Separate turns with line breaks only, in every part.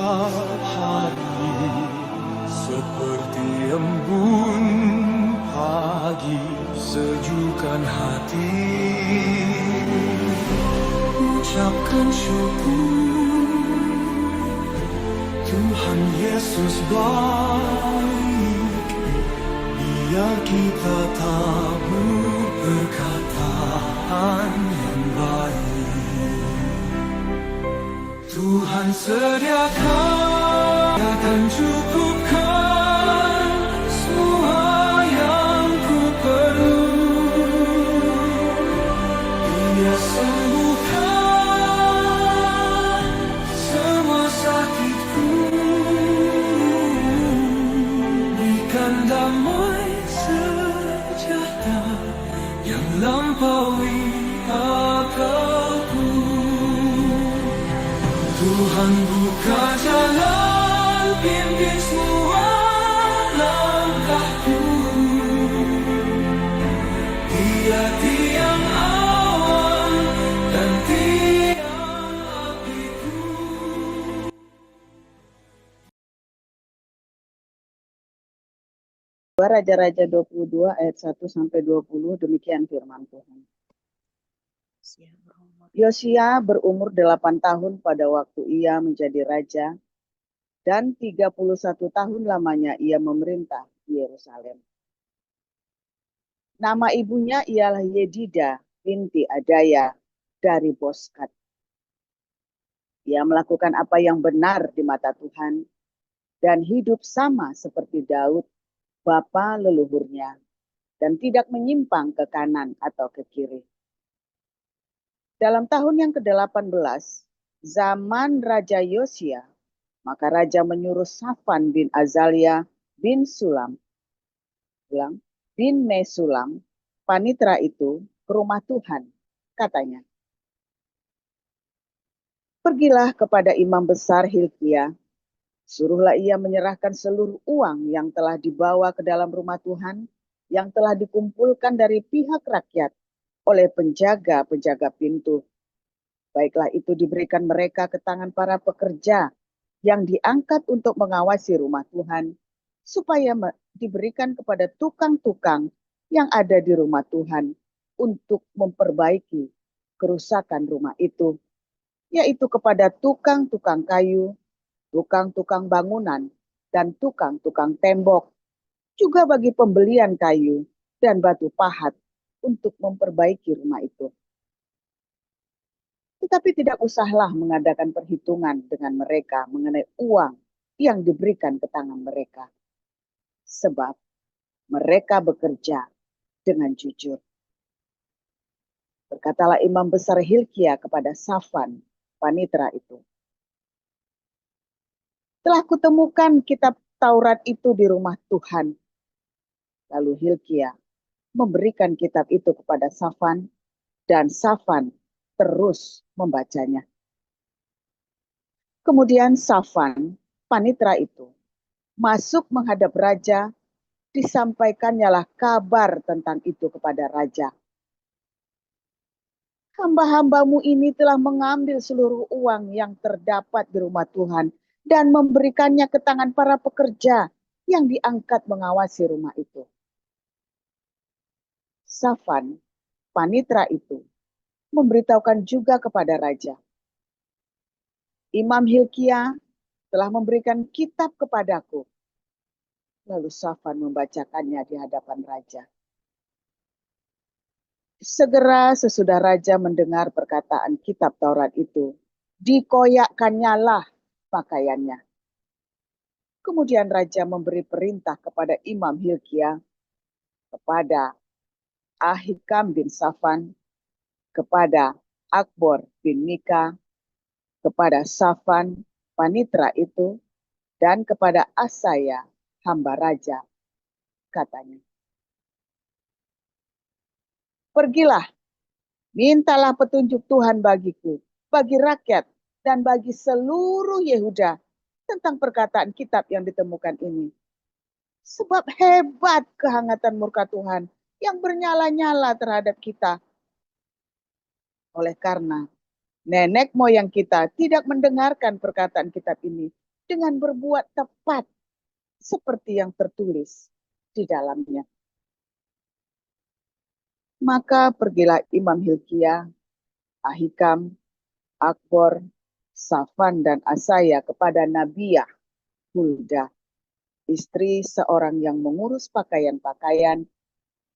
setiap hari seperti embun pagi sejukkan hati. Ucapkan syukur, Tuhan Yesus baik, biar kita tabur perkataan yang baik. Tuhan sediakan akan cukupkan semua yang ku perlu. Dia sembuhkan semua sakitku, berikan damai sejahtera yang lampaui akalku. Tuhan buka jalan, pimpin semua langkahku. Dia tiang awan dan tiang apiku.
Raja-Raja 22 ayat 1 sampai 20, demikian firman Tuhan. Yosia berumur 8 tahun pada waktu ia menjadi raja, dan 31 tahun lamanya ia memerintah di Yerusalem. Nama ibunya ialah Yedida binti Adaya dari Boskat. Ia melakukan apa yang benar di mata Tuhan dan hidup sama seperti Daud, bapa leluhurnya, dan tidak menyimpang ke kanan atau ke kiri. Dalam tahun yang ke-18, zaman Raja Yosia, maka Raja menyuruh Safan bin Azalia bin Mesulam, panitera itu, ke rumah Tuhan. Katanya, pergilah kepada imam besar Hilkia, suruhlah ia menyerahkan seluruh uang yang telah dibawa ke dalam rumah Tuhan, yang telah dikumpulkan dari pihak rakyat oleh penjaga-penjaga pintu. Baiklah itu diberikan mereka ke tangan para pekerja yang diangkat untuk mengawasi rumah Tuhan, supaya diberikan kepada tukang-tukang yang ada di rumah Tuhan untuk memperbaiki kerusakan rumah itu, yaitu kepada tukang-tukang kayu, tukang-tukang bangunan, dan tukang-tukang tembok, juga bagi pembelian kayu dan batu pahat untuk memperbaiki rumah itu. Tetapi tidak usahlah mengadakan perhitungan dengan mereka mengenai uang yang diberikan ke tangan mereka, sebab mereka bekerja dengan jujur. Berkatalah imam besar Hilkia kepada Safan, panitera itu, telah kutemukan kitab Taurat itu di rumah Tuhan. Lalu Hilkia memberikan kitab itu kepada Safan, dan Safan terus membacanya. Kemudian Safan, panitera itu, masuk menghadap raja, disampaikannyalah kabar tentang itu kepada raja. Hamba-hambamu ini telah mengambil seluruh uang yang terdapat di rumah Tuhan dan memberikannya ke tangan para pekerja yang diangkat mengawasi rumah itu. Safan, panitera itu, memberitahukan juga kepada raja, Imam Hilkia telah memberikan kitab kepadaku. Lalu Safan membacakannya di hadapan raja. Segera sesudah raja mendengar perkataan kitab Taurat itu, dikoyakkannyalah pakaiannya. Kemudian raja memberi perintah kepada Imam Hilkia, kepada Ahikam bin Safan, kepada Akbor bin Mika, kepada Safan, panitera itu, dan kepada Asaya, hamba raja. Katanya, pergilah, mintalah petunjuk Tuhan bagiku, bagi rakyat, dan bagi seluruh Yehuda tentang perkataan kitab yang ditemukan ini. Sebab hebat kehangatan murka Tuhan yang bernyala-nyala terhadap kita. Oleh karena nenek moyang kita tidak mendengarkan perkataan kitab ini, dengan berbuat tepat seperti yang tertulis di dalamnya. Maka pergilah Imam Hilkiah, Ahikam, Akbor, Safan, dan Asaya kepada Nabiah Huldah, istri seorang yang mengurus pakaian-pakaian,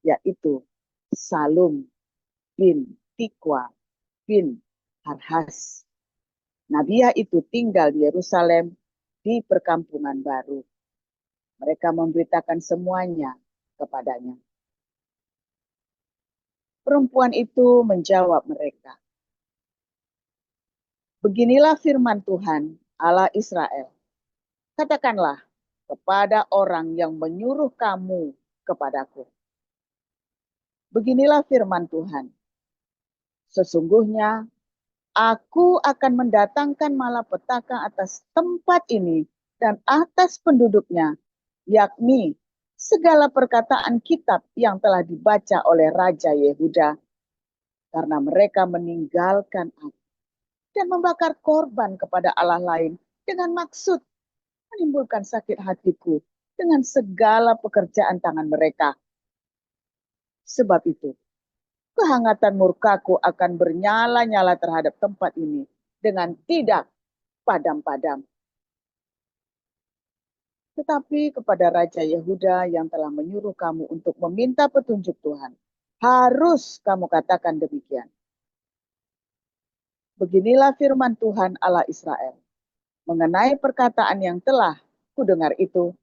yaitu Salum bin Tikwa bin Harhas. Nabiah itu tinggal di Yerusalem di perkampungan baru. Mereka memberitakan semuanya kepadanya. Perempuan itu menjawab mereka, "Beginilah firman Tuhan, Allah Israel. Katakanlah kepada orang yang menyuruh kamu kepadaku. Beginilah firman Tuhan. Sesungguhnya aku akan mendatangkan malapetaka atas tempat ini dan atas penduduknya, yakni segala perkataan kitab yang telah dibaca oleh Raja Yehuda, karena mereka meninggalkan aku dan membakar korban kepada Allah lain dengan maksud menimbulkan sakit hatiku dengan segala pekerjaan tangan mereka. Sebab itu, kehangatan murkaku akan bernyala-nyala terhadap tempat ini dengan tidak padam-padam. Tetapi kepada Raja Yehuda yang telah menyuruh kamu untuk meminta petunjuk Tuhan, harus kamu katakan demikian. Beginilah firman Tuhan Allah Israel mengenai perkataan yang telah kudengar itu.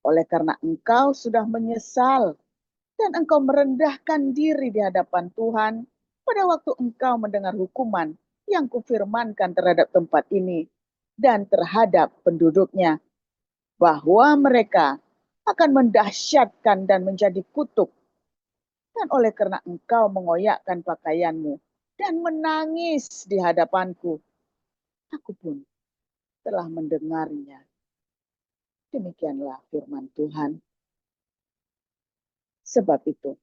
Oleh karena engkau sudah menyesal dan engkau merendahkan diri di hadapan Tuhan pada waktu engkau mendengar hukuman yang kufirmankan terhadap tempat ini dan terhadap penduduknya, bahwa mereka akan mendahsyatkan dan menjadi kutuk. Dan oleh karena engkau mengoyakkan pakaianmu dan menangis di hadapanku, aku pun telah mendengarnya. Demikianlah firman Tuhan. Sebab itu,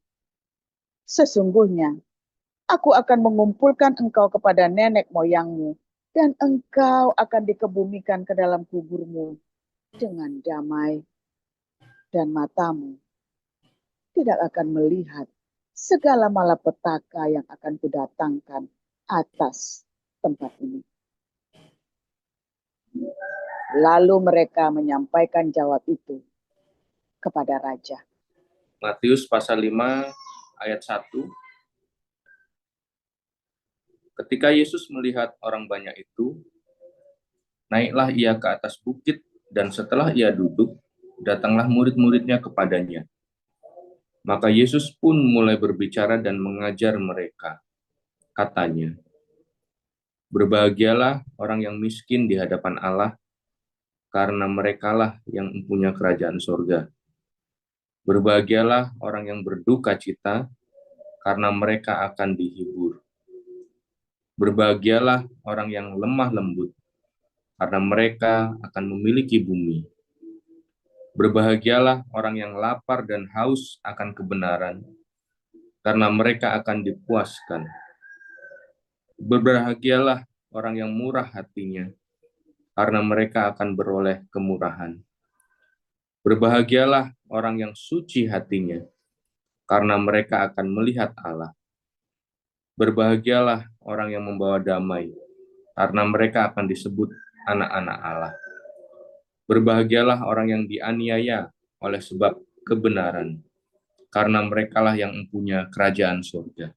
sesungguhnya aku akan mengumpulkan engkau kepada nenek moyangmu, dan engkau akan dikebumikan ke dalam kuburmu dengan damai, dan matamu tidak akan melihat segala malapetaka yang akan kudatangkan atas tempat ini. Lalu mereka menyampaikan jawab itu kepada raja.
Matius pasal 5 ayat 1. Ketika Yesus melihat orang banyak itu, naiklah ia ke atas bukit, dan setelah ia duduk, datanglah murid-muridnya kepadanya. Maka Yesus pun mulai berbicara dan mengajar mereka. Katanya, "Berbahagialah orang yang miskin di hadapan Allah, karena merekalah yang mempunyai kerajaan surga. Berbahagialah orang yang berduka cita, karena mereka akan dihibur. Berbahagialah orang yang lemah lembut, karena mereka akan memiliki bumi. Berbahagialah orang yang lapar dan haus akan kebenaran, karena mereka akan dipuaskan. Berbahagialah orang yang murah hatinya, karena mereka akan beroleh kemurahan. Berbahagialah orang yang suci hatinya, karena mereka akan melihat Allah. Berbahagialah orang yang membawa damai, karena mereka akan disebut anak-anak Allah. Berbahagialah orang yang dianiaya oleh sebab kebenaran, karena merekalah yang mempunyai kerajaan surga.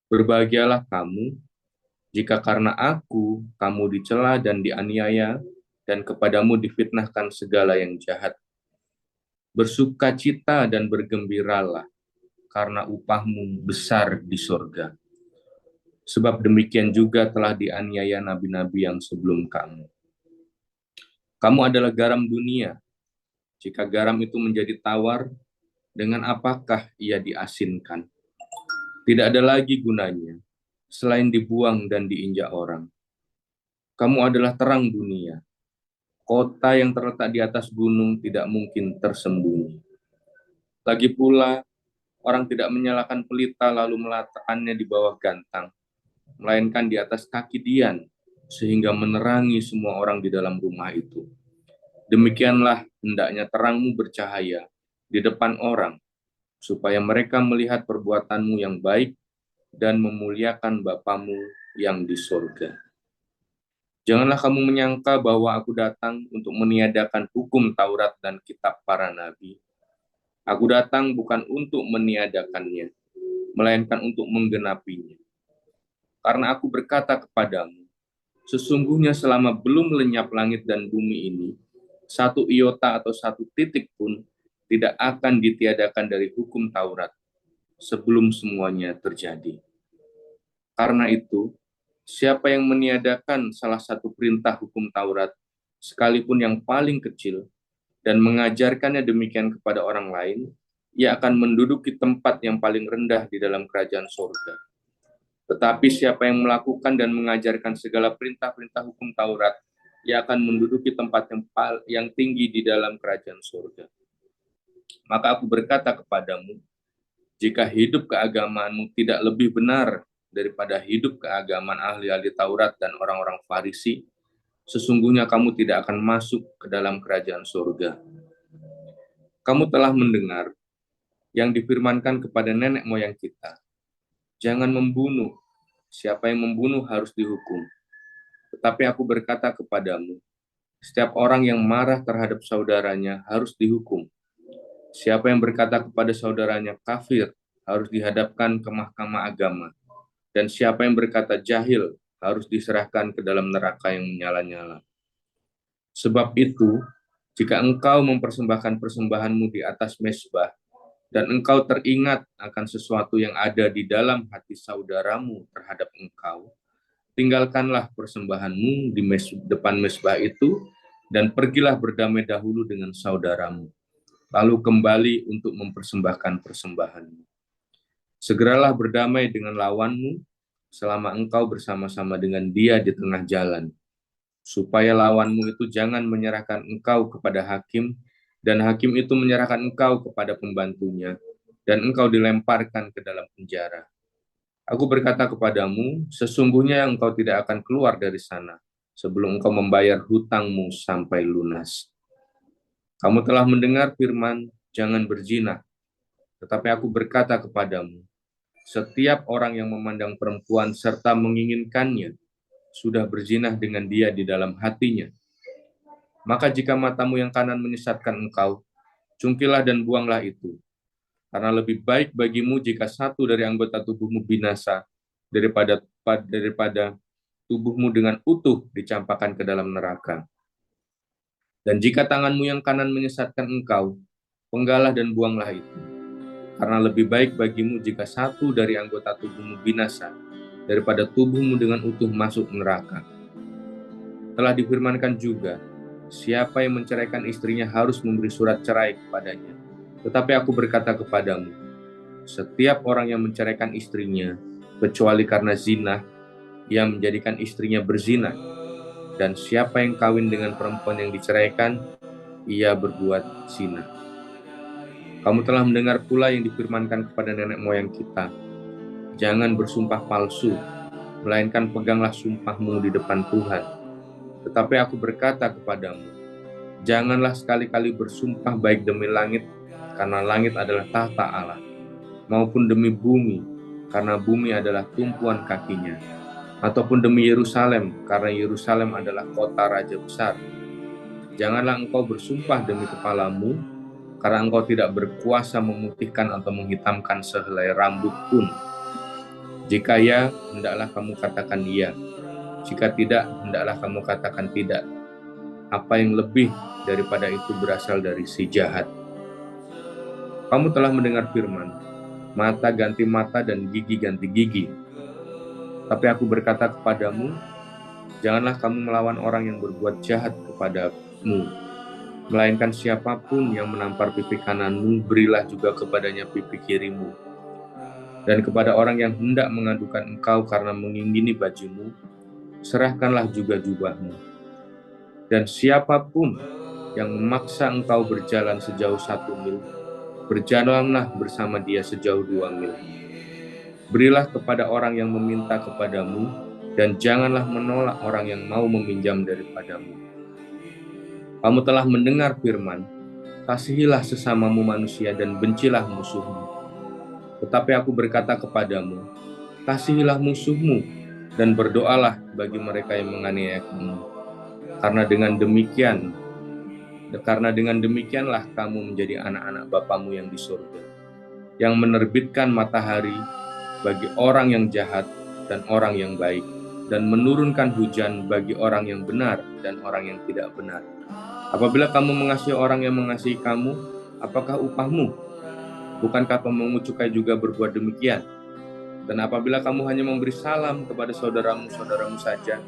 Berbahagialah kamu, jika karena aku kamu dicela dan dianiaya, dan kepadamu difitnahkan segala yang jahat. Bersukacita dan bergembiralah, karena upahmu besar di surga. Sebab demikian juga telah dianiaya nabi-nabi yang sebelum kamu. Kamu adalah garam dunia. Jika garam itu menjadi tawar, dengan apakah ia diasinkan? Tidak ada lagi gunanya, selain dibuang dan diinjak orang. Kamu adalah terang dunia. Kota yang terletak di atas gunung tidak mungkin tersembunyi. Lagi pula, orang tidak menyalakan pelita lalu meletakkannya di bawah gantang, melainkan di atas kaki dian, sehingga menerangi semua orang di dalam rumah itu. Demikianlah hendaknya terangmu bercahaya di depan orang, supaya mereka melihat perbuatanmu yang baik dan memuliakan Bapamu yang di sorga. Janganlah kamu menyangka bahwa aku datang untuk meniadakan hukum Taurat dan kitab para nabi. Aku datang bukan untuk meniadakannya, melainkan untuk menggenapinya. Karena aku berkata kepadamu, sesungguhnya selama belum lenyap langit dan bumi ini, satu iota atau satu titik pun tidak akan ditiadakan dari hukum Taurat sebelum semuanya terjadi. Karena itu, siapa yang meniadakan salah satu perintah hukum Taurat, sekalipun yang paling kecil, dan mengajarkannya demikian kepada orang lain, ia akan menduduki tempat yang paling rendah di dalam kerajaan surga. Tetapi siapa yang melakukan dan mengajarkan segala perintah-perintah hukum Taurat, ia akan menduduki tempat yang tinggi di dalam kerajaan surga. Maka aku berkata kepadamu, jika hidup keagamaanmu tidak lebih benar daripada hidup keagamaan ahli-ahli Taurat dan orang-orang Farisi, sesungguhnya kamu tidak akan masuk ke dalam kerajaan surga. Kamu telah mendengar yang difirmankan kepada nenek moyang kita, jangan membunuh, siapa yang membunuh harus dihukum. Tetapi aku berkata kepadamu, setiap orang yang marah terhadap saudaranya harus dihukum. Siapa yang berkata kepada saudaranya kafir harus dihadapkan ke mahkamah agama. Dan siapa yang berkata jahil harus diserahkan ke dalam neraka yang menyala-nyala. Sebab itu, jika engkau mempersembahkan persembahanmu di atas mezbah, dan engkau teringat akan sesuatu yang ada di dalam hati saudaramu terhadap engkau, tinggalkanlah persembahanmu di depan mezbah itu, dan pergilah berdamai dahulu dengan saudaramu, lalu kembali untuk mempersembahkan persembahanmu. Segeralah berdamai dengan lawanmu, selama engkau bersama-sama dengan dia di tengah jalan, supaya lawanmu itu jangan menyerahkan engkau kepada hakim, dan hakim itu menyerahkan engkau kepada pembantunya, dan engkau dilemparkan ke dalam penjara. Aku berkata kepadamu, sesungguhnya engkau tidak akan keluar dari sana, sebelum engkau membayar hutangmu sampai lunas. Kamu telah mendengar firman, jangan berzina. Tetapi aku berkata kepadamu, setiap orang yang memandang perempuan serta menginginkannya, sudah berzinah dengan dia di dalam hatinya. Maka jika matamu yang kanan menyesatkan engkau, cungkilah dan buanglah itu. Karena lebih baik bagimu jika satu dari anggota tubuhmu binasa, daripada tubuhmu dengan utuh dicampakkan ke dalam neraka. Dan jika tanganmu yang kanan menyesatkan engkau, penggalah dan buanglah itu. Karena lebih baik bagimu jika satu dari anggota tubuhmu binasa, daripada tubuhmu dengan utuh masuk neraka. Telah difirmankan juga, siapa yang menceraikan istrinya harus memberi surat cerai kepadanya. Tetapi aku berkata kepadamu, setiap orang yang menceraikan istrinya, kecuali karena zina, ia menjadikan istrinya berzina. Dan siapa yang kawin dengan perempuan yang diceraikan, ia berbuat zina. Kamu telah mendengar pula yang difirmankan kepada nenek moyang kita, jangan bersumpah palsu, melainkan peganglah sumpahmu di depan Tuhan. Tetapi aku berkata kepadamu, janganlah sekali-kali bersumpah baik demi langit, karena langit adalah tahta Allah, maupun demi bumi, karena bumi adalah tumpuan kakinya, ataupun demi Yerusalem, karena Yerusalem adalah kota raja besar. Janganlah engkau bersumpah demi kepalamu, karena engkau tidak berkuasa memutihkan atau menghitamkan sehelai rambut pun. Jika ya, hendaklah kamu katakan ya. Jika tidak, hendaklah kamu katakan tidak. Apa yang lebih daripada itu berasal dari si jahat. Kamu telah mendengar firman, mata ganti mata dan gigi ganti gigi. Tapi aku berkata kepadamu, janganlah kamu melawan orang yang berbuat jahat kepadamu, melainkan siapapun yang menampar pipi kananmu, berilah juga kepadanya pipi kirimu. Dan kepada orang yang hendak mengadukan engkau karena mengingini bajumu, serahkanlah juga jubahmu. Dan siapapun yang memaksa engkau berjalan sejauh 1 mil, berjalanlah bersama dia sejauh 2 mil. Berilah kepada orang yang meminta kepadamu, dan janganlah menolak orang yang mau meminjam daripadamu. Kamu telah mendengar firman, kasihilah sesamamu manusia dan bencilah musuhmu. Tetapi aku berkata kepadamu, kasihilah musuhmu dan berdoalah bagi mereka yang menganiaya kamu. Karena dengan demikianlah kamu menjadi anak-anak Bapamu yang di surga, yang menerbitkan matahari bagi orang yang jahat dan orang yang baik, dan menurunkan hujan bagi orang yang benar dan orang yang tidak benar. Apabila kamu mengasihi orang yang mengasihi kamu, apakah upahmu? Bukankah pemungut cukai juga berbuat demikian? Dan apabila kamu hanya memberi salam kepada saudaramu saja,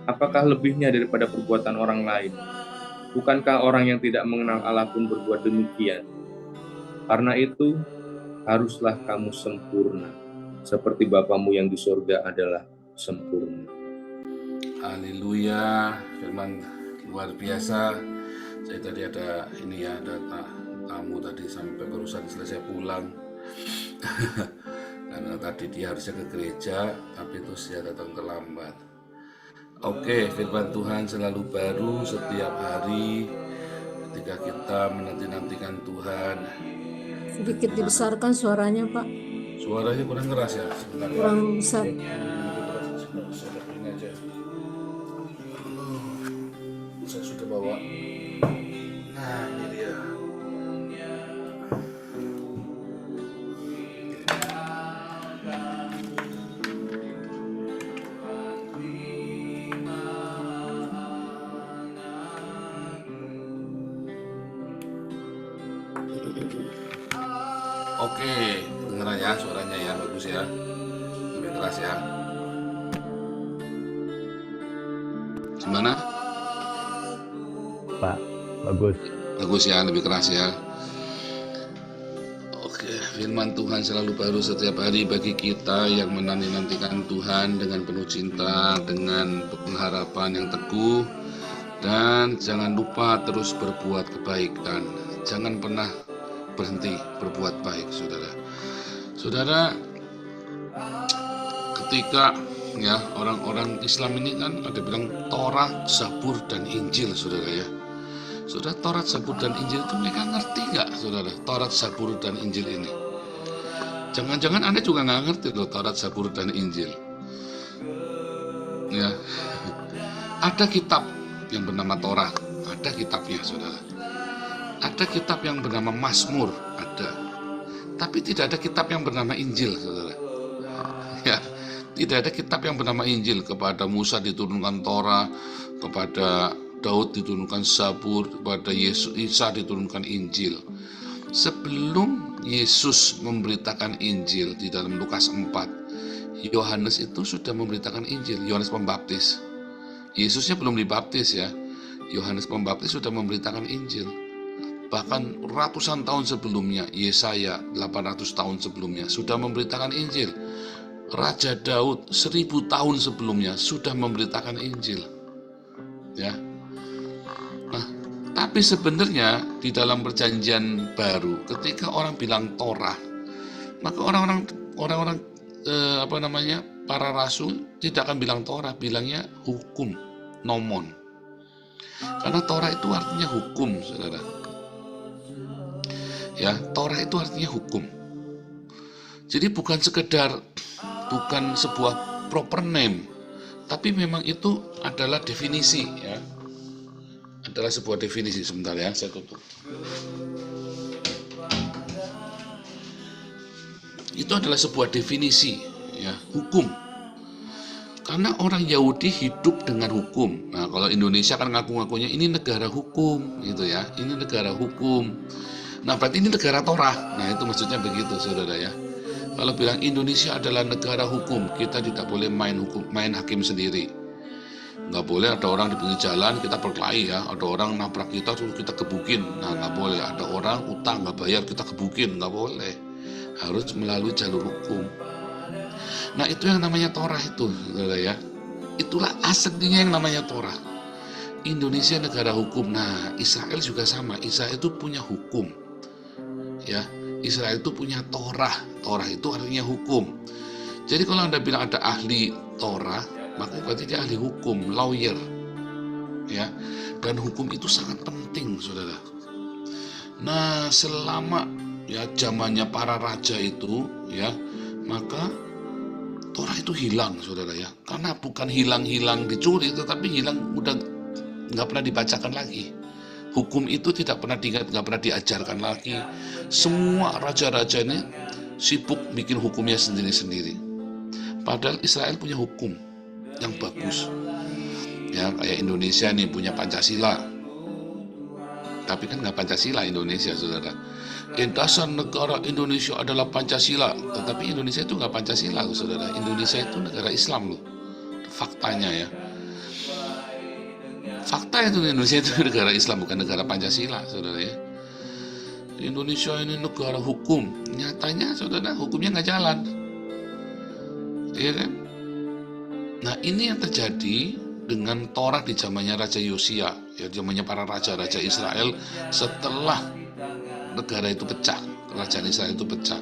apakah lebihnya daripada perbuatan orang lain? Bukankah orang yang tidak mengenal Allah pun berbuat demikian? Karena itu, haruslah kamu sempurna, seperti Bapamu yang di surga adalah sempurna.
Haleluya, firman luar biasa. Saya tadi ada tamu tadi sampai barusan selesai pulang. Karena tadi dia harusnya ke gereja, tapi terus dia datang terlambat. Oke, firman Tuhan selalu baru setiap hari ketika kita menanti-nantikan Tuhan.
Sedikit dibesarkan suaranya, Pak.
Suaranya kurang keras ya? Sebentar.
Kurang besar.
Saya sudah bawa. Nah, ini dia. Oke, dengeran ya suaranya ya, bagus ya, lebih keras ya. Gimana?
Pak, bagus.
Bagus ya, lebih keras ya. Oke, firman Tuhan selalu baru setiap hari bagi kita yang menanti-nantikan Tuhan dengan penuh cinta, dengan pengharapan yang teguh. Dan jangan lupa terus berbuat kebaikan. Jangan pernah berhenti berbuat baik, saudara. Saudara, ketika ya orang-orang Islam ini kan ada bilang Taurat, Zabur, dan Injil, saudara ya. Saudara, Taurat, Zabur, dan Injil itu mereka ngerti nggak, saudara? Taurat, Zabur, dan Injil ini. Jangan-jangan Anda juga nggak ngerti loh Taurat, Zabur, dan Injil. Ya, ada kitab yang bernama Torah, ada kitabnya, saudara. Ada kitab yang bernama Mazmur, ada. Tapi tidak ada kitab yang bernama Injil, saudara. Ya, tidak ada kitab yang bernama Injil. Kepada Musa diturunkan Torah, kepada Daud diturunkan Zabur, kepada Isa diturunkan Injil. Sebelum Yesus memberitakan Injil di dalam Lukas 4, Yohanes itu sudah memberitakan Injil, Yohanes Pembaptis. Yesusnya belum dibaptis ya. Yohanes Pembaptis sudah memberitakan Injil. Bahkan ratusan tahun sebelumnya, Yesaya 800 tahun sebelumnya sudah memberitakan Injil. Raja Daud 1000 tahun sebelumnya sudah memberitakan Injil. Ya. Nah, tapi sebenarnya di dalam perjanjian baru, ketika orang bilang Torah, maka orang-orang para rasul tidak akan bilang Torah, bilangnya hukum, nomon. Karena Torah itu artinya hukum, saudara. Ya, Torah itu artinya hukum. Jadi bukan sebuah proper name, tapi memang itu adalah definisi ya. Adalah sebuah definisi. Sebentar ya, saya tutup. Itu adalah sebuah definisi ya, hukum. Karena orang Yahudi hidup dengan hukum. Nah, kalau Indonesia kan ngaku-ngakunya ini negara hukum gitu ya. Ini negara hukum. Nah, berarti ini negara Torah. Nah, itu maksudnya begitu, saudara ya. Kalau bilang Indonesia adalah negara hukum, kita tidak boleh main hakim sendiri. Nggak boleh ada orang di pinggir jalan, kita berkelahi ya. Ada orang nabrak kita, terus kita gebukin. Nah, nggak boleh. Ada orang utang nggak bayar, kita gebukin. Nggak boleh. Harus melalui jalur hukum. Nah, itu yang namanya Torah itu, saudara ya. Itulah aslinya yang namanya Torah. Indonesia negara hukum. Nah, Israel juga sama. Israel itu punya hukum. Ya, Israel itu punya Torah. Torah itu artinya hukum. Jadi kalau Anda bilang ada ahli Torah, maka berarti dia ahli hukum, lawyer, ya. Dan hukum itu sangat penting, saudara. Nah, selama ya zamannya para raja itu, ya, maka Torah itu hilang, saudara ya. Karena bukan hilang-hilang dicuri, tetapi hilang udah nggak pernah dibacakan lagi. Hukum itu tidak pernah diingat, nggak pernah diajarkan lagi. Semua raja-raja ini sibuk bikin hukumnya sendiri-sendiri. Padahal Israel punya hukum yang bagus. Ya, kayak Indonesia nih punya Pancasila. Tapi kan nggak Pancasila Indonesia, saudara. Dasar negara Indonesia adalah Pancasila. Tetapi Indonesia itu nggak Pancasila, saudara. Indonesia itu negara Islam loh. Faktanya ya. Fakta itu Indonesia itu negara Islam, bukan negara Pancasila, saudara ya. Indonesia ini negara hukum. Nyatanya, saudara, hukumnya nggak jalan. Iya kan? Nah, ini yang terjadi dengan Torah di zamannya Raja Yosia, ya zamannya para raja-raja Israel setelah negara itu pecah, kerajaan Israel itu pecah.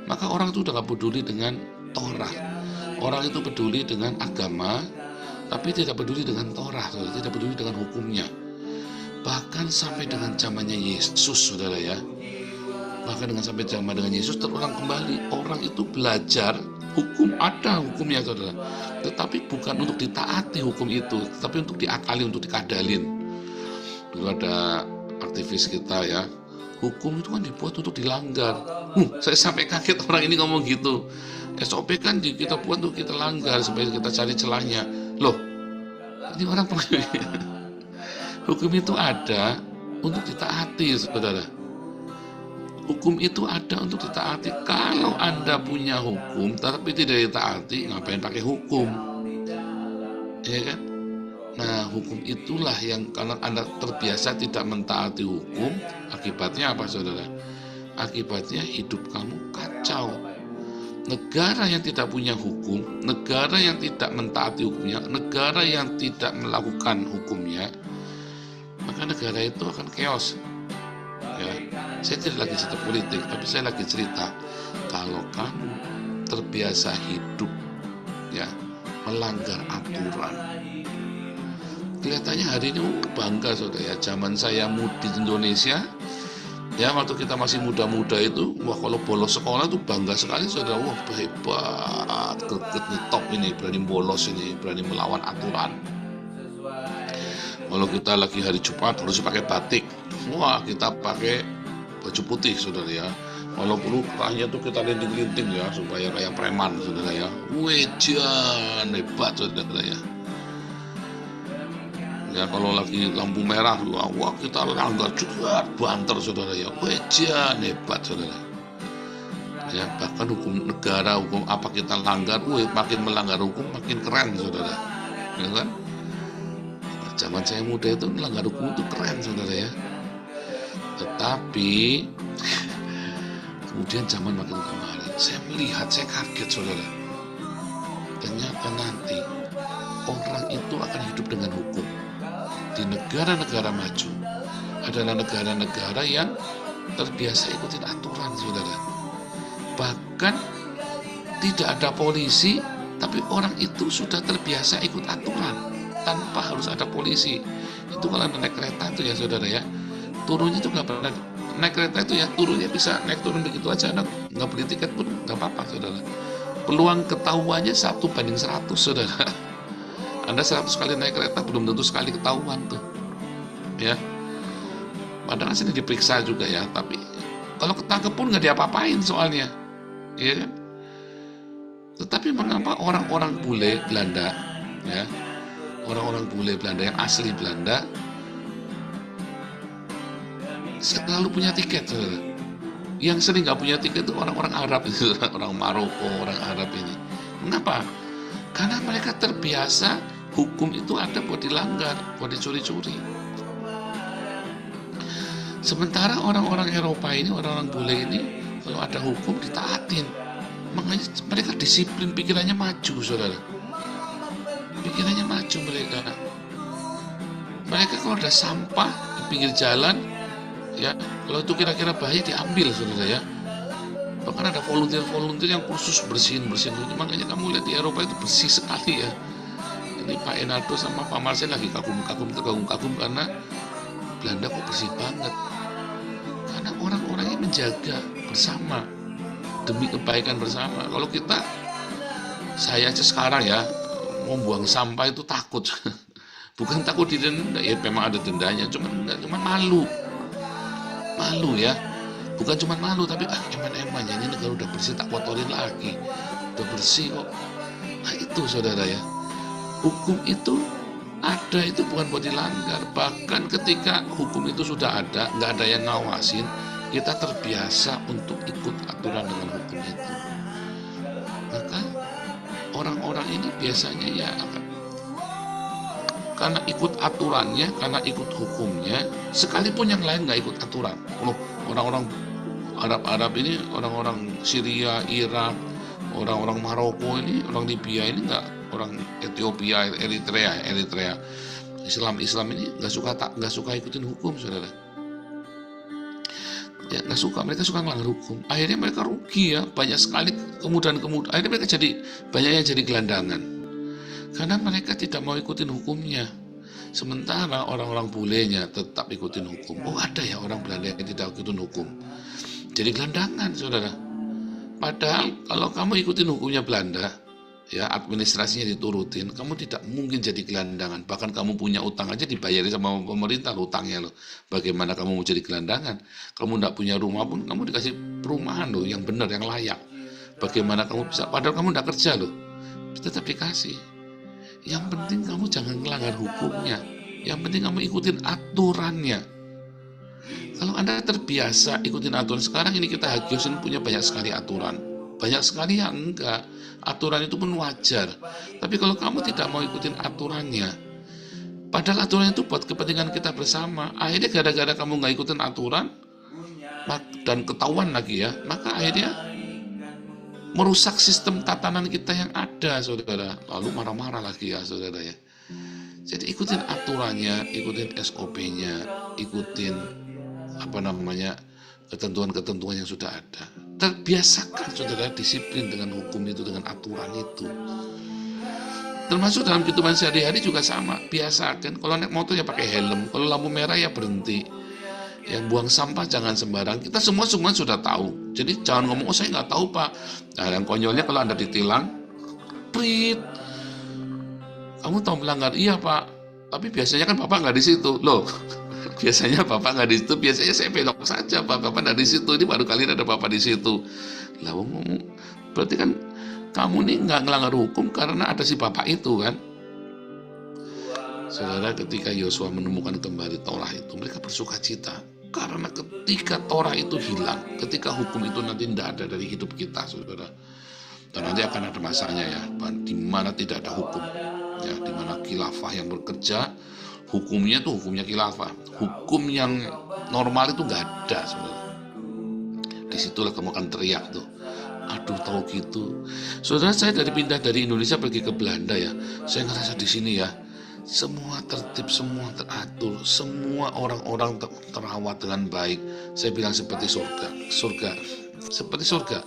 Maka orang itu udah gak peduli dengan Torah. Orang itu peduli dengan agama, tapi tidak peduli dengan Torah, tidak peduli dengan hukumnya. Bahkan sampai dengan zamannya Yesus, saudara ya. Bahkan sampai zaman dengan Yesus terulang kembali. Orang itu belajar hukum, ada hukumnya, saudara. Tetapi bukan untuk ditaati hukum itu, tetapi untuk diakali, untuk dikadalin. Dulu ada aktivis kita ya, hukum itu kan dibuat untuk dilanggar. Saya sampai kaget orang ini ngomong gitu. SOP kan kita buat untuk kita langgar supaya kita cari celahnya. Loh, ini orang hukum itu ada untuk ditaati, saudara. Hukum itu ada untuk ditaati. Kalau Anda punya hukum tapi tidak ditaati, ngapain pakai hukum? Ya kan? Nah, hukum itulah yang kalau Anda terbiasa tidak mentaati hukum, akibatnya apa, saudara? Akibatnya hidup kamu kacau. Negara yang tidak punya hukum, negara yang tidak mentaati hukumnya, negara yang tidak melakukan hukumnya, maka negara itu akan chaos. Ya, saya tidak lagi cerita politik, tapi saya lagi cerita kalau kamu terbiasa hidup ya melanggar aturan. Kelihatannya hari ini bangga, saudara ya. Zaman saya di Indonesia, ya waktu kita masih muda-muda itu, wah kalau bolos sekolah itu bangga sekali, saudara. Wah hebat, greget nih, top ini, berani bolos ini, berani melawan aturan. Kalau kita lagi hari Jumat harus pakai batik, wah kita pakai baju putih, saudara ya. Kalau perlu kerahnya tuh kita linting-linting ya, supaya kayak preman, saudara ya. Wejan, hebat, saudara ya. Ya kalau lagi lampu merah, wah kita langgar juga, banter, saudara ya. Wejan, hebat, saudara. Ya bahkan hukum negara, hukum apa kita langgar, makin melanggar hukum makin keren, saudara. Ya kan? Zaman saya muda itu melanggar hukum itu keren, saudara ya. Tetapi kemudian zaman makin kemarin, saya melihat, saya kaget, saudara. Ternyata nanti orang itu akan hidup dengan hukum. Di negara-negara maju adalah negara-negara yang terbiasa ikutin aturan, saudara. Bahkan tidak ada polisi, tapi orang itu sudah terbiasa ikut aturan tanpa harus ada polisi. Itu kalau naik kereta itu ya, saudara ya, turunnya itu nggak pernah naik kereta itu ya, turunnya bisa naik turun begitu aja, nggak beli tiket pun nggak apa-apa, saudara. Peluang ketahuannya 1:100, saudara. Anda 100 kali naik kereta belum tentu sekali ketahuan tuh, ya. Padahal sini diperiksa juga ya, tapi kalau ketangkep pun nggak diapa-apain soalnya, ya kan? Tetapi mengapa orang-orang bule Belanda, ya, orang-orang bule Belanda yang asli Belanda selalu punya tiket, saudara. Yang sering nggak punya tiket itu orang-orang Arab, orang Maroko, orang Arab ini. Mengapa? Karena mereka terbiasa hukum itu ada buat dilanggar, buat dicuri-curi. Sementara orang-orang Eropa ini, orang-orang bule ini, kalau ada hukum ditaatin. Makanya mereka disiplin, pikirannya maju, saudara. Pikirannya maju mereka. Mereka kalau ada sampah di pinggir jalan, ya, kalau itu kira-kira bahaya diambil, saudara ya. Bahkan ada volunteer yang khusus bersihin. Makanya kamu lihat di Eropa itu bersih sekali ya. Ini Pak Enaldo sama Pak Marcel lagi terkagum-kagum karena Belanda kok bersih banget. Karena orang-orangnya menjaga bersama demi kebaikan bersama. Kalau saya aja sekarang ya mau buang sampah itu takut. Bukan takut didenda, ya memang ada dendanya, cuman malu ya. Bukan cuma malu, tapi eman-eman ya, ini negara udah bersih tak kotorin lagi, udah bersih kok. Nah itu saudara ya, hukum itu ada, itu bukan buat dilanggar. Bahkan ketika hukum itu sudah ada, nggak ada yang ngawasin, kita terbiasa untuk ikut aturan dengan hukum itu. Maka orang-orang ini biasanya ya karena ikut aturannya, karena ikut hukumnya, sekalipun yang lain nggak ikut aturan. Loh, orang-orang Arab ini, orang-orang Syria, Irak, orang-orang Maroko ini, orang Libya ini nggak, orang Ethiopia, Eritrea, Islam ini nggak suka ikutin hukum, saudara. Ya nggak suka, mereka suka melanggar hukum. Akhirnya mereka rugi ya, banyak sekali kemudahan. Akhirnya mereka banyak yang jadi gelandangan. Karena mereka tidak mau ikutin hukumnya. Sementara orang-orang bulenya tetap ikutin hukum. Oh ada ya orang Belanda yang tidak ikutin hukum. Jadi gelandangan saudara. Padahal kalau kamu ikutin hukumnya Belanda, ya administrasinya diturutin, kamu tidak mungkin jadi gelandangan. Bahkan kamu punya utang aja dibayari sama pemerintah utangnya loh. Bagaimana kamu mau jadi gelandangan? Kamu tidak punya rumah pun kamu dikasih perumahan loh yang benar, yang layak. Bagaimana kamu bisa? Padahal kamu tidak kerja loh, tetap dikasih. Yang penting kamu jangan melanggar hukumnya. Yang penting kamu ikutin aturannya. Kalau Anda terbiasa ikutin aturan, sekarang ini kita Hagiosin punya banyak sekali aturan. Banyak sekali yang enggak. Aturan itu pun wajar. Tapi kalau kamu tidak mau ikutin aturannya, padahal aturan itu buat kepentingan kita bersama, akhirnya gara-gara kamu nggak ikutin aturan dan ketahuan lagi ya, maka akhirnya merusak sistem tatanan kita yang ada, saudara. Lalu marah-marah lagi ya, saudara ya. Jadi ikutin aturannya, ikutin SOP-nya, ikutin ketentuan-ketentuan yang sudah ada. Terbiasakan saudara disiplin dengan hukum itu, dengan aturan itu. Termasuk dalam kehidupan sehari-hari juga sama. Biasakan kalau naik motor ya pakai helm, kalau lampu merah ya berhenti. Yang buang sampah jangan sembarang. Kita semua sudah tahu. Jadi jangan ngomong, oh saya nggak tahu pak. Nah yang konyolnya kalau Anda ditilang, prit, kamu tahu melanggar, iya pak. Tapi biasanya kan bapak nggak di situ, loh. Biasanya bapak nggak di situ. Biasanya saya belok saja pak, bapak nggak di situ. Ini baru kali ada bapak di situ. Lah ngomong, berarti kan kamu nih nggak ngelanggar hukum karena ada si bapak itu kan. Saudara, ketika Yosua menemukan kembali Torah itu, mereka bersuka cita. Karena ketika Torah itu hilang, ketika hukum itu nanti tidak ada dari hidup kita, saudara. Dan nanti akan ada masanya ya, di mana tidak ada hukum. Ya, di mana khilafah yang bekerja, hukumnya tuh hukumnya khilafah. Hukum yang normal itu nggak ada, saudara. Disitulah kamu akan teriak tuh. Aduh, tahu gitu. Saudara, saya pindah dari Indonesia pergi ke Belanda ya. Saya ngerasa di sini ya, semua tertib, semua teratur, semua orang-orang terawat dengan baik. Saya bilang seperti surga, seperti surga.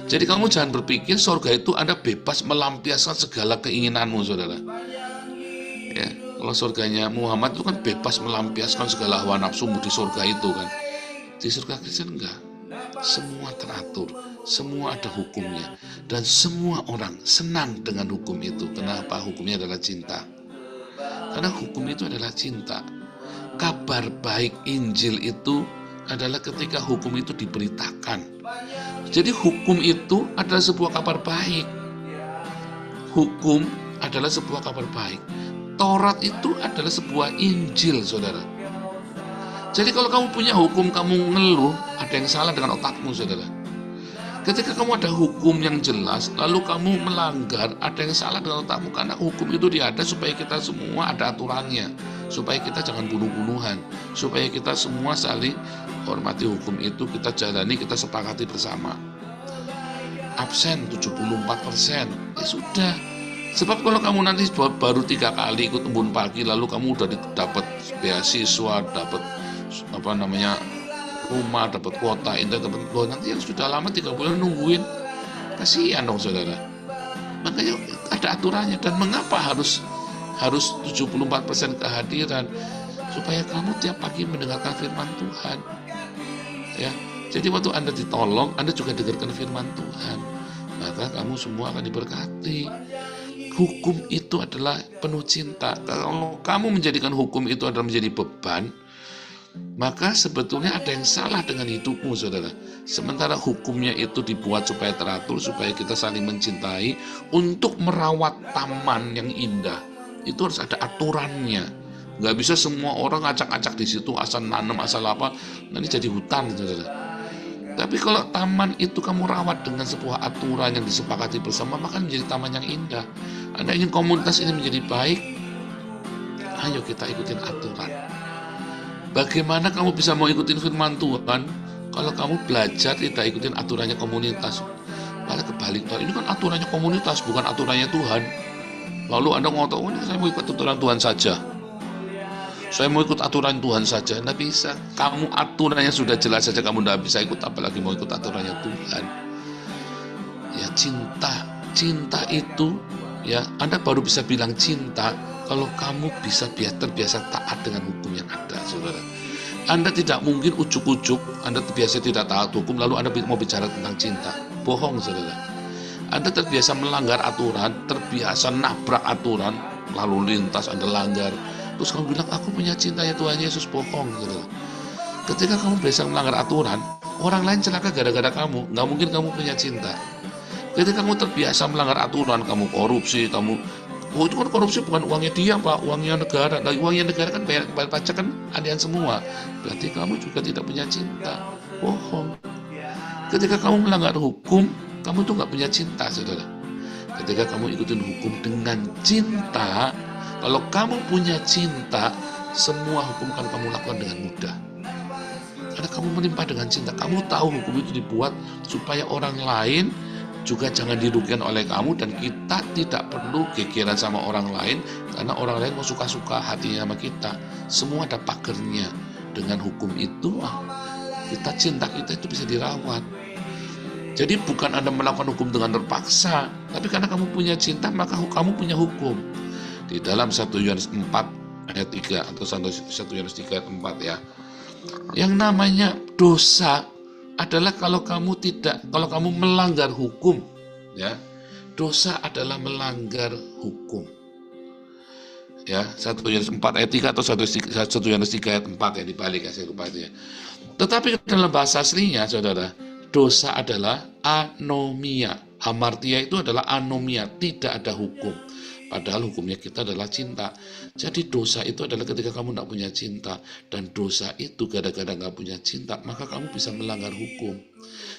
Jadi kamu jangan berpikir surga itu Anda bebas melampiaskan segala keinginanmu, saudara. Ya, kalau surganya Muhammad itu kan bebas melampiaskan segala hawa nafsumu di surga itu kan. Di surga Kristen enggak. Semua teratur, semua ada hukumnya, dan semua orang senang dengan hukum itu. Kenapa? Hukumnya adalah cinta. Karena hukum itu adalah cinta. Kabar baik Injil itu adalah ketika hukum itu diberitakan. Jadi hukum itu adalah sebuah kabar baik. Hukum adalah sebuah kabar baik. Taurat itu adalah sebuah Injil, saudara. Jadi kalau kamu punya hukum, kamu ngeluh, ada yang salah dengan otakmu, saudara. Ketika kamu ada hukum yang jelas, lalu kamu melanggar, ada yang salah dengan otakmu. Karena hukum itu ada supaya kita semua ada aturannya. Supaya kita jangan bunuh-bunuhan. Supaya kita semua saling hormati hukum itu, kita jalani, kita sepakati bersama. Absen 74%, ya sudah. Sebab kalau kamu nanti baru 3 kali ikut embun pagi, lalu kamu udah dapat beasiswa, dapat rumah, dapat kuota internet, dapat loh, nanti yang sudah lama 3 bulan nungguin, kasihan dong saudara. Makanya ada aturannya. Dan mengapa harus 74% kehadiran? Supaya kamu tiap pagi mendengarkan firman Tuhan. Ya, jadi waktu Anda ditolong, Anda juga dengarkan firman Tuhan, maka kamu semua akan diberkati. Hukum itu adalah penuh cinta. Kalau kamu menjadikan hukum itu adalah menjadi beban, maka sebetulnya ada yang salah dengan hidupmu, saudara. Sementara hukumnya itu dibuat supaya teratur, supaya kita saling mencintai, untuk merawat taman yang indah, itu harus ada aturannya. Nggak bisa semua orang acak-acak di situ, asal nanam, asal apa, nanti jadi hutan, saudara. Tapi kalau taman itu kamu rawat dengan sebuah aturan yang disepakati bersama, maka menjadi taman yang indah. Anda ingin komunitas ini menjadi baik, ayo kita ikutin aturan. Bagaimana kamu bisa mau ikutin firman Tuhan kalau kamu belajar tidak ikutin aturannya komunitas? Malah kebalik, ini kan aturannya komunitas, bukan aturannya Tuhan. Lalu Anda ngomong, oh, ini saya mau ikut aturan Tuhan saja. Saya mau ikut aturan Tuhan saja. Tidak bisa. Kamu aturannya sudah jelas saja kamu tidak bisa ikut, apalagi mau ikut aturannya Tuhan. Ya, cinta itu, ya, Anda baru bisa bilang cinta kalau kamu bisa terbiasa taat dengan hukum yang ada, saudara. Anda tidak mungkin ujuk-ujuk, Anda terbiasa tidak taat hukum, lalu Anda mau bicara tentang cinta. Bohong, saudara. Anda terbiasa melanggar aturan, terbiasa nabrak aturan, lalu lintas Anda langgar. Terus kamu bilang, aku punya cinta ya Tuhan Yesus, bohong, saudara. Ketika kamu biasa melanggar aturan, orang lain celaka gara-gara kamu, nggak mungkin kamu punya cinta. Ketika kamu terbiasa melanggar aturan, kamu korupsi, itu kan korupsi bukan uangnya dia, Pak, uangnya negara. Nah, uangnya negara kan bayar pajak kan adian semua. Berarti kamu juga tidak punya cinta. Bohong. Ketika kamu melanggar hukum, kamu tuh nggak punya cinta, saudara. Ketika kamu ikutin hukum dengan cinta, kalau kamu punya cinta, semua hukum akan kamu lakukan dengan mudah. Karena kamu melimpah dengan cinta. Kamu tahu hukum itu dibuat supaya orang lain juga jangan dirugikan oleh kamu, dan kita tidak perlu gegeran sama orang lain, karena orang lain mau suka-suka hatinya sama kita. Semua ada pagernya. Dengan hukum itu, cinta kita itu bisa dirawat. Jadi bukan Anda melakukan hukum dengan terpaksa, tapi karena kamu punya cinta, maka kamu punya hukum. Di dalam 1 Yohanes 4 ayat 3 atau 1 Yohanes 3 ayat 4, ya. Yang namanya dosa adalah kalau kamu melanggar hukum, ya. Dosa adalah melanggar hukum. Ya, 1 Yohanes 4 ayat 3 atau 1 Yohanes 3 ayat 4, ya, dibalik, ya, saya lupa itu, ya. Tetapi dalam bahasa aslinya, saudara, dosa adalah anomia. Hamartia itu adalah anomia, tidak ada hukum. Padahal hukumnya kita adalah cinta. Jadi dosa itu adalah ketika kamu tidak punya cinta. Dan dosa itu gara-gara nggak punya cinta, maka kamu bisa melanggar hukum.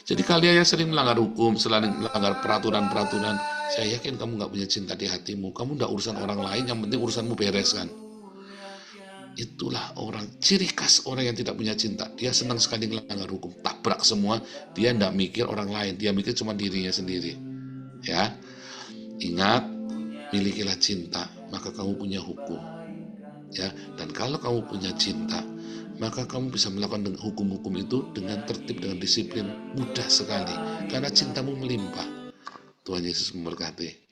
Jadi kalian yang sering melanggar hukum, selain melanggar peraturan-peraturan, saya yakin kamu nggak punya cinta di hatimu. Kamu tidak urusan orang lain, yang penting urusanmu bereskan. Itulah ciri khas orang yang tidak punya cinta. Dia senang sekali melanggar hukum, tabrak semua. Dia tidak mikir orang lain, dia mikir cuma dirinya sendiri. Ya, ingat, milikilah cinta, maka kamu punya hukum. Ya, dan kalau kamu punya cinta, maka kamu bisa melakukan hukum-hukum itu dengan tertib, dengan disiplin, mudah sekali, karena cintamu melimpah. Tuhan Yesus memberkati.